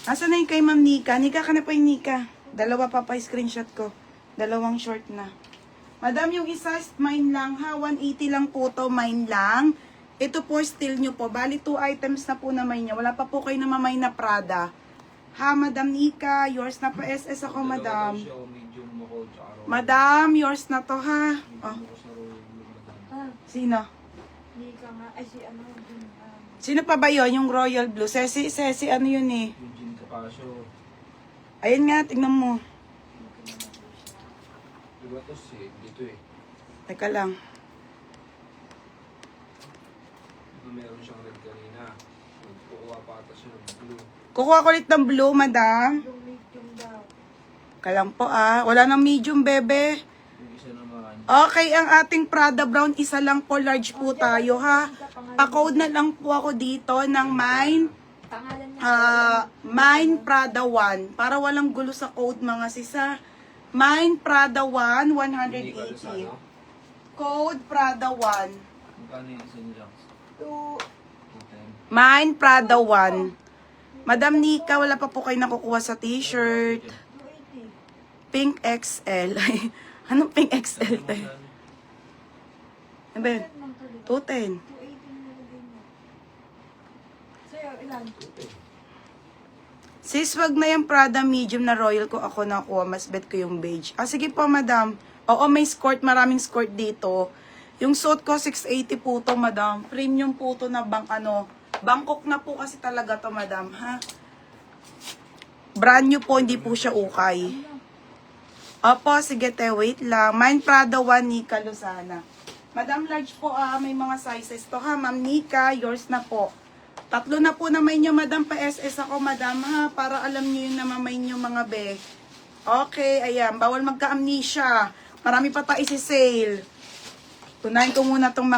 Asa na yung kay Ma'am Nika? Nika ka na po yung Nika. Dalawa pa screenshot ko. Dalawang short na. Madam, yung isa, mine lang ha. 180 lang po to, mine lang. Ito po, steal nyo po. Bali, 2 items na po na mine niya. Wala pa po kayo na mamay na Prada. Ha, Madam Nika. Yours na po. SS ako, Madam. Madam, yours na to, ha. Oh. Sino? Nika nga. Ay, si ano. Sino pa ba yun? Yung Royal Blue. Sesi, ano yun eh? Eugene Capasio. Ayun nga, tignan mo. Diba to dito eh. Teka lang. Meron siyang red kanina. Kukuha pa ata siya ng blue. Kukuha ko ulit ng blue, Madam. Yung medium daw. Kalang po ah. Wala nang medium, bebe. Yung isa naman. Okay, ang ating Prada Brown, isa lang po, large po tayo ha. Pa-code na lang po ako dito ng mine. Pangalan niya. Mine Prada 1. Para walang gulo sa code mga sisa. Mine Prada 1, 180. Code Prada 1. Magkano yung isa nila? 210. Mine Prada 1. Madam Nika, wala pa po kayo nakukuha sa t-shirt. 280. Pink XL. Anong pink XL tayo? Ano ba yun? 210. 280 nilagay mo. Sa'yo, ilan? Sis, wag na yung Prada medium na royal ko ako nakuha. Mas bet ko yung beige. Ah, sige po, madam. Oo, may skirt. Maraming skirt dito. Yung suit ko, 680 po to, madam. Premium po to na Bangkok na po kasi talaga to, madam. Ha? Brand new po, hindi po siya ukay. Opo, sige te, wait lang. Mine Prada 1, Nika Lozana. Madam, large po, may mga sizes to ha. Ma'am Nika, yours na po. 3 na po na may nyo, madam. Pa-SS ako, madam, ha. Para alam nyo yun na mamay nyo, mga be. Okay, ayan. Bawal magka-amnesia. Marami pa tayo isi-sale. Tunayin ko muna tong mga